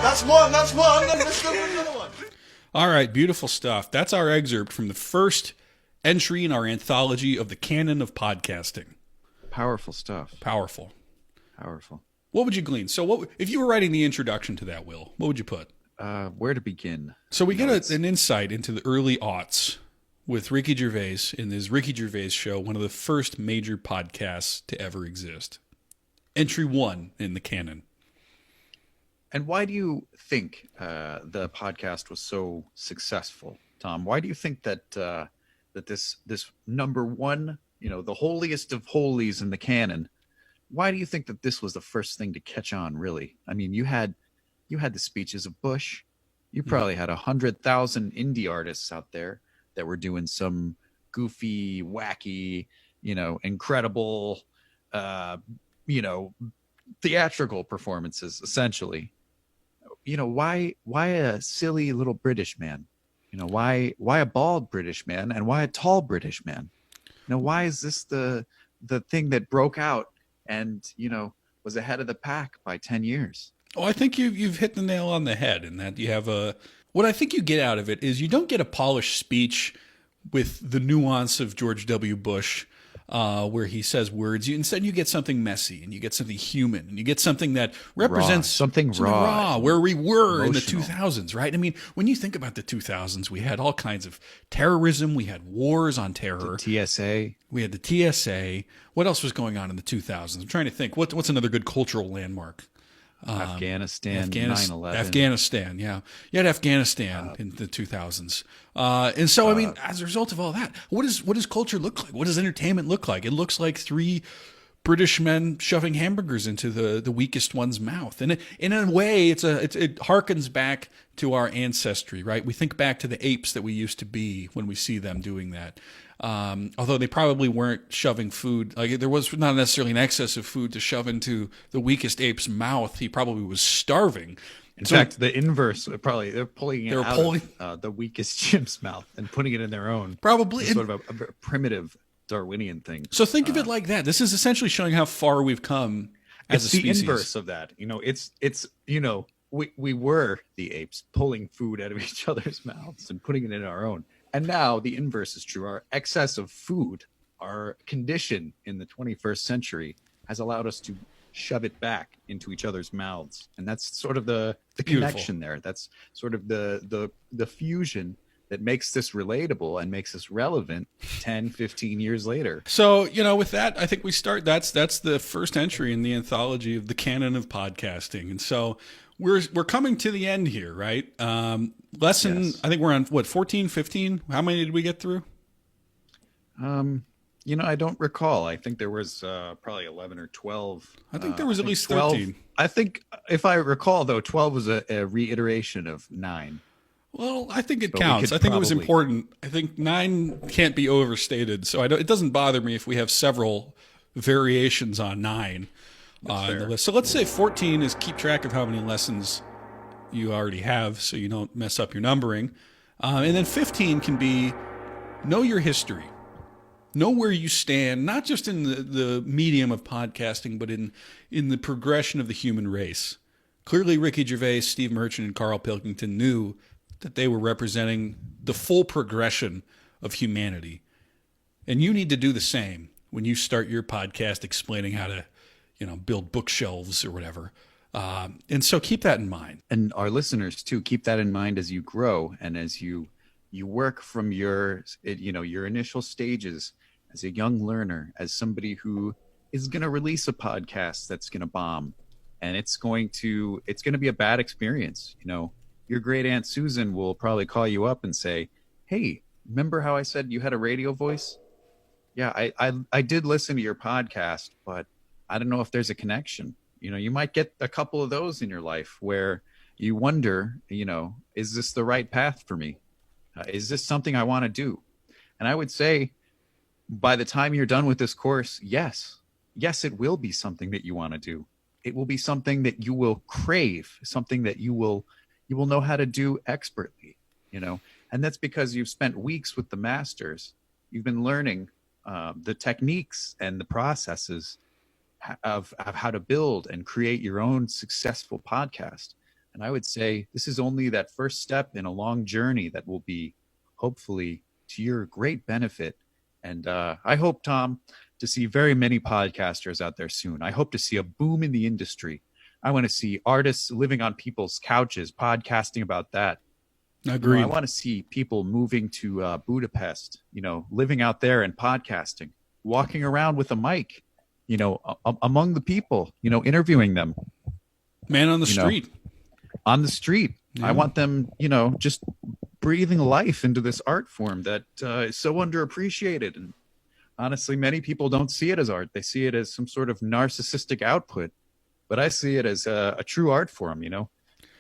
That's one. Let's go for another one. All right, beautiful stuff. That's our excerpt from the first entry in our anthology of the canon of podcasting. Powerful stuff. Powerful. What would you glean? So what if you were writing the introduction to that, Will? What would you put? Where to begin? So we get an insight into the early aughts with Ricky Gervais in his Ricky Gervais Show, one of the first major podcasts to ever exist. Entry 1 in the canon. And why do you think the podcast was so successful, Tom? Why do you think that that this number one, the holiest of holies in the canon, why do you think that this was the first thing to catch on? Really, I mean, you had the speeches of Bush. You probably had 100,000 indie artists out there that were doing some goofy, wacky, incredible, theatrical performances, essentially. Why a silly little British man? Why a bald British man and why a tall British man? Why is this the thing that broke out and, was ahead of the pack by 10 years? Oh, I think you've hit the nail on the head in that you have what I think you get out of it is you don't get a polished speech with the nuance of George W. Bush, where he says words. Instead, you get something messy and you get something human and you get something that represents something raw, where we were emotional. in the 2000s, right? I mean, when you think about the 2000s, we had all kinds of terrorism. We had wars on terror. The TSA. We had the TSA. What else was going on in the 2000s? I'm trying to think. What's another good cultural landmark? Afghanistan, 9/11. Afghanistan, yeah. You had Afghanistan in the 2000s. And so, I mean, as a result of all that, what does culture look like? What does entertainment look like? It looks like three British men shoving hamburgers into the weakest one's mouth. And in a way, it harkens back to our ancestry, right? We think back to the apes that we used to be when we see them doing that. Although they probably weren't shoving food, like there was not necessarily an excess of food to shove into the weakest ape's mouth. He probably was starving. In fact, the inverse, probably they're pulling it out of the weakest chimp's mouth and putting it in their own. Probably. Sort of a primitive Darwinian thing. So think of it like that. This is essentially showing how far we've come as a species. It's the inverse of that. We were the apes pulling food out of each other's mouths and putting it in our own. And now the inverse is true. Our excess of food, our condition in the 21st century has allowed us to shove it back into each other's mouths. And that's sort of the connection there. That's sort of the fusion that makes this relatable and makes us relevant 10, 15 years later. So, with that, I think we start. That's the first entry in the anthology of the canon of podcasting. And so we're coming to the end here, right? Lesson, yes. I think we're on, 14, 15? How many did we get through? I don't recall. I think there was probably 11 or 12. I think there was at least 12. 13. I think, if I recall, though, 12 was a reiteration of 9. Well, I think it So we counts. could I think it was probably- important. I think 9 can't be overstated. So it doesn't bother me if we have several variations on 9 on the list. So let's say 14 is keep track of how many lessons you already have so you don't mess up your numbering. And then 15 can be know your history. Know where you stand, not just in the medium of podcasting, but in the progression of the human race. Clearly, Ricky Gervais, Steve Merchant, and Carl Pilkington knew that they were representing the full progression of humanity. And you need to do the same when you start your podcast explaining how to, build bookshelves or whatever. And so keep that in mind. And our listeners, too, keep that in mind as you grow and as you work from your initial stages as a young learner, as somebody who is going to release a podcast that's going to bomb. And it's going to be a bad experience. Your great Aunt Susan will probably call you up and say, hey, remember how I said you had a radio voice? Yeah, I did listen to your podcast, but I don't know if there's a connection. You might get a couple of those in your life where you wonder, is this the right path for me? Is this something I want to do? And I would say by the time you're done with this course, yes, it will be something that you want to do. It will be something that you will crave, something that you will know how to do expertly, and that's because you've spent weeks with the masters. You've been learning the techniques and the processes of how to build and create your own successful podcast. And I would say this is only that first step in a long journey that will be hopefully to your great benefit. And I hope, Tom, to see very many podcasters out there soon. I hope to see a boom in the industry. I want to see artists living on people's couches, podcasting about that. Agreed. I want to see people moving to Budapest, living out there and podcasting, walking around with a mic, among the people, interviewing them. Man on the street. On the street. Yeah. I want them, just breathing life into this art form that is so underappreciated. And honestly, many people don't see it as art. They see it as some sort of narcissistic output. But I see it as a true art form,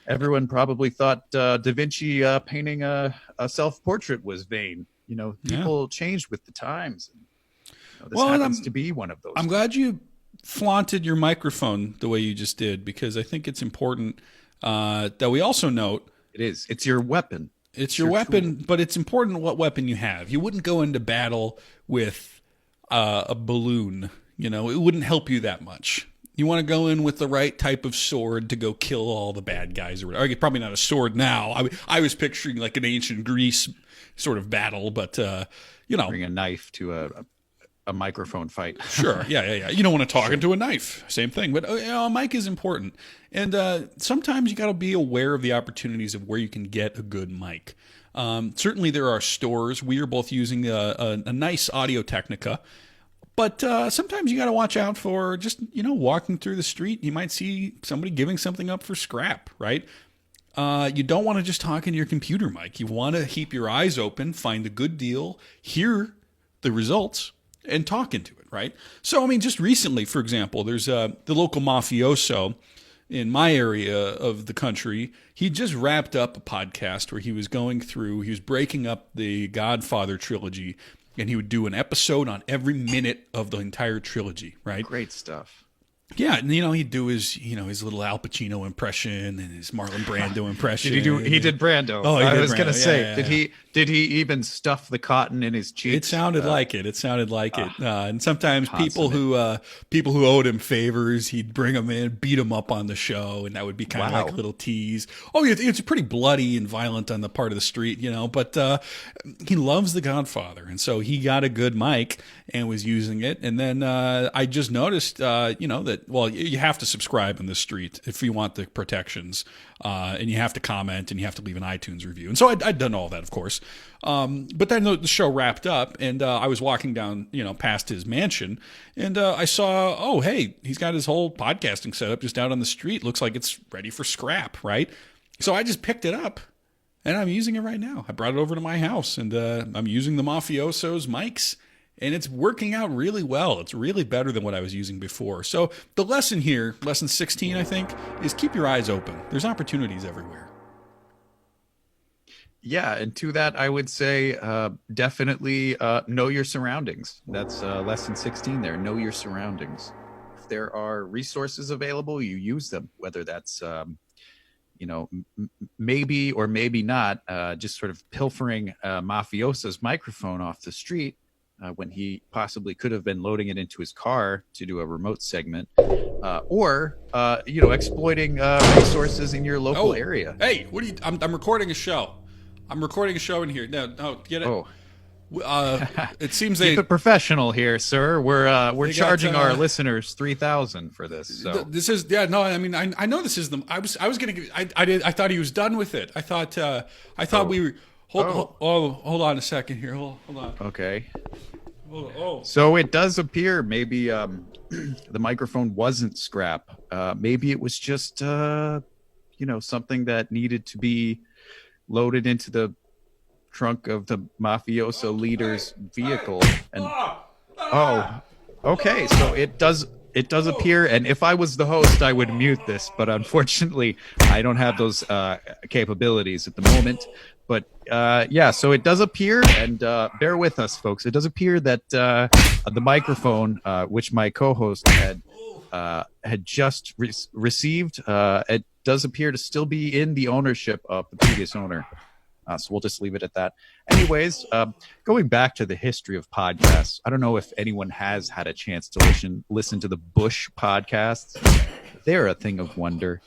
Everyone probably thought Da Vinci painting a self-portrait was vain. People changed with the times. This happens to be one of those. I'm glad you flaunted your microphone the way you just did, because I think it's important that we also note. It is. It's your weapon. It's your weapon, tool. But it's important what weapon you have. You wouldn't go into battle with a balloon. It wouldn't help you that much. You want to go in with the right type of sword to go kill all the bad guys or whatever. Probably not a sword now. I was picturing like an ancient Greece sort of battle, but bring a knife to a microphone fight. Sure. Yeah. You don't want to talk into a knife. Same thing. But a mic is important. And sometimes you got to be aware of the opportunities of where you can get a good mic. Certainly there are stores. We are both using a nice Audio Technica. But sometimes you got to watch out for just, walking through the street. You might see somebody giving something up for scrap, right? You don't want to just talk into your computer mic. You want to keep your eyes open, find a good deal, hear the results, and talk into it, right? So, just recently, for example, there's the local mafioso in my area of the country. He just wrapped up a podcast where he was breaking up the Godfather trilogy, and he would do an episode on every minute of the entire trilogy, right? Great stuff. Yeah, and he'd do his little Al Pacino impression and his Marlon Brando impression. He did Brando. Oh, I was going to say, yeah. Did he even stuff the cotton in his cheeks? It sounded like it. And sometimes people who owed him favors, he'd bring them in, beat them up on the show, and that would be kind of like a little tease. Oh, it's pretty bloody and violent on the part of the street, but he loves The Godfather, and so he got a good mic and was using it. And then I just noticed, that you have to subscribe in the street if you want the protections, and you have to comment and you have to leave an iTunes review. And so I'd done all that, of course. But then the show wrapped up, and I was walking down, past his mansion, and I saw, oh, hey, he's got his whole podcasting setup just out on the street. Looks like it's ready for scrap, right? So I just picked it up, and I'm using it right now. I brought it over to my house, and I'm using the mafioso's mics, and it's working out really well. It's really better than what I was using before. So the lesson here, lesson 16, I think, is keep your eyes open. There's opportunities everywhere. Yeah, and to that, I would say definitely know your surroundings. That's lesson 16 there. Know your surroundings. If there are resources available, you use them, whether that's, maybe or maybe not just sort of pilfering mafioso's microphone off the street when he possibly could have been loading it into his car to do a remote segment, or exploiting resources in your local area. Hey, what are you? I'm recording a show. I'm recording a show in here. No, get it? Oh. It seems Keep they it professional here, sir. We're They charging got, our listeners $3,000 for this. So this is no. I mean, I know this is the. I was gonna. I thought he was done with it. I thought we were. Hold on a second here. Hold on. okay. Oh. So it does appear maybe the microphone wasn't scrap. Maybe it was just something that needed to be loaded into the trunk of the mafioso leader's vehicle. And okay, so it does appear, and if I was the host I would mute this, but unfortunately I don't have those capabilities at the moment. But so it does appear, and bear with us folks, it does appear that the microphone which my co-host had just received, it does appear to still be in the ownership of the previous owner. So we'll just leave it at that. Anyways, going back to the history of podcasts, I don't know if anyone has had a chance to listen to the Bush podcasts. They're a thing of wonder.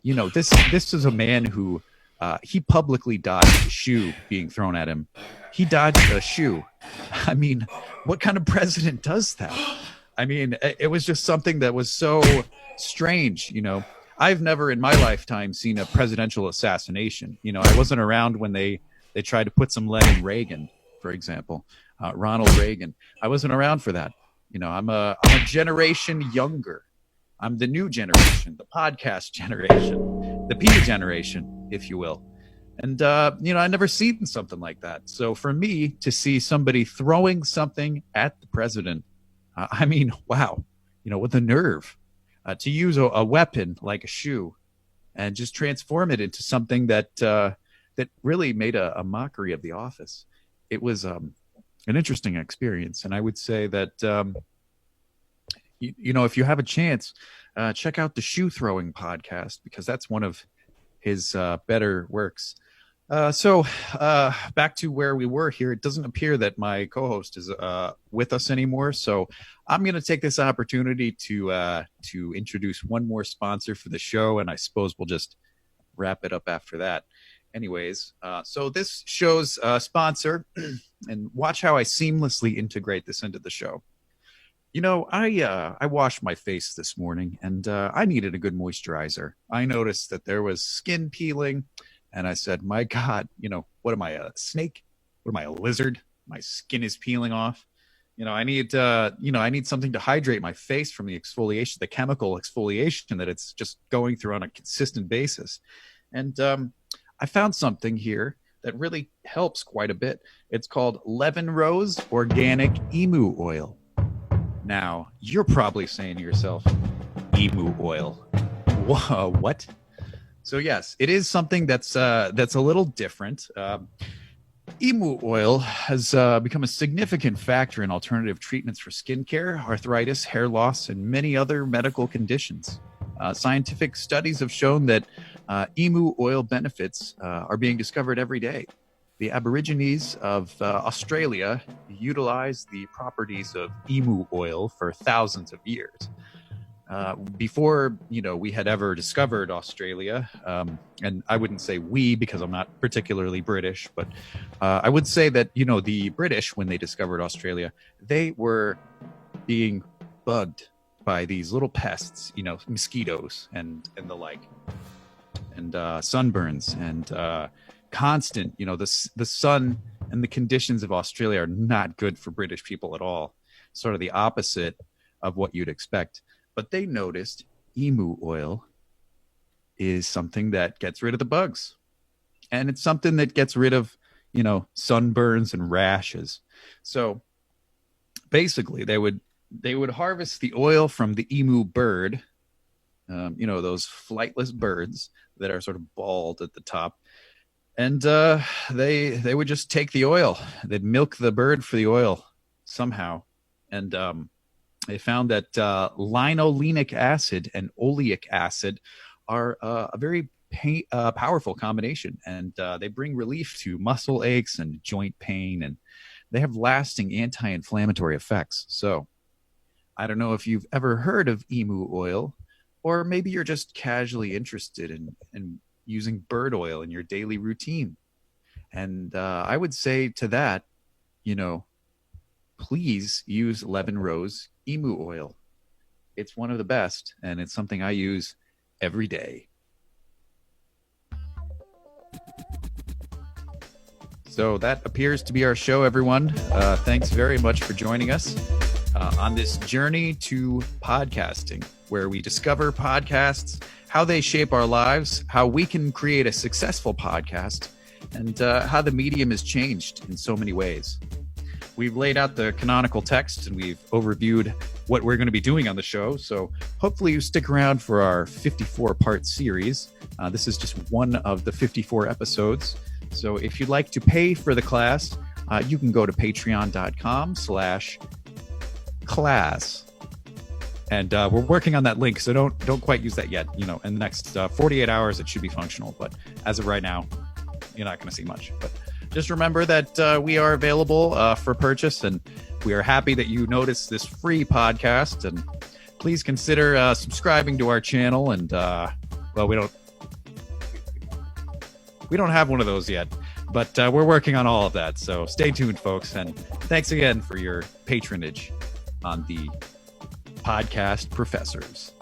This is a man who he publicly dodged a shoe being thrown at him. He dodged a shoe. I mean, what kind of president does that? I mean, it was just something that was so strange, I've never in my lifetime seen a presidential assassination. I wasn't around when they tried to put some lead in Reagan, for example, Ronald Reagan. I wasn't around for that. I'm a generation younger. I'm the new generation, the podcast generation, the P generation, if you will. And, I never seen something like that. So for me to see somebody throwing something at the president, I mean, wow, with the nerve. To use a weapon like a shoe and just transform it into something that really made a mockery of the office. It was an interesting experience. And I would say that, if you have a chance, check out the Shoe Throwing podcast, because that's one of his better works. So back to where we were here. It doesn't appear that my co-host is with us anymore. So I'm going to take this opportunity to introduce one more sponsor for the show, and I suppose we'll just wrap it up after that. Anyways, so this show's sponsor, and watch how I seamlessly integrate this into the show. I washed my face this morning, and I needed a good moisturizer. I noticed that there was skin peeling. And I said, my God, what am I, a snake? What am I, a lizard? My skin is peeling off. I need something to hydrate my face from the exfoliation, the chemical exfoliation that it's just going through on a consistent basis. And I found something here that really helps quite a bit. It's called Levin Rose Organic Emu Oil. Now, you're probably saying to yourself, emu oil. What? So yes, it is something that's a little different. Emu oil has become a significant factor in alternative treatments for skincare, arthritis, hair loss, and many other medical conditions. Scientific studies have shown that emu oil benefits are being discovered every day. The Aborigines of Australia utilized the properties of emu oil for thousands of years. Before, we had ever discovered Australia, and I wouldn't say we because I'm not particularly British, but I would say that, the British, when they discovered Australia, they were being bugged by these little pests, mosquitoes and the like, and sunburns and constant, the sun and the conditions of Australia are not good for British people at all. Sort of the opposite of what you'd expect. But they noticed emu oil is something that gets rid of the bugs. And it's something that gets rid of, sunburns and rashes. So basically they would harvest the oil from the emu bird, those flightless birds that are sort of bald at the top, and they would just take the oil. They'd milk the bird for the oil somehow, and they found that linolenic acid and oleic acid are a very powerful combination, and they bring relief to muscle aches and joint pain, and they have lasting anti-inflammatory effects. So I don't know if you've ever heard of emu oil, or maybe you're just casually interested in using bird oil in your daily routine. And I would say to that, please use Levin Rose emu oil. It's one of the best, and it's something I use every day. So that appears to be our show, everyone. Thanks very much for joining us on this journey to podcasting, where we discover podcasts, how they shape our lives, how we can create a successful podcast, and how the medium has changed in so many ways. We've laid out the canonical text, and we've overviewed what we're going to be doing on the show. So hopefully you stick around for our 54-part series. This is just one of the 54 episodes. So if you'd like to pay for the class, you can go to patreon.com/class. And we're working on that link, so don't quite use that yet. In the next 48 hours, it should be functional. But as of right now, you're not going to see much. But just remember that we are available for purchase, and we are happy that you noticed this free podcast. And please consider subscribing to our channel. And we don't have one of those yet, but we're working on all of that. So stay tuned, folks. And thanks again for your patronage on the Podcast Professors.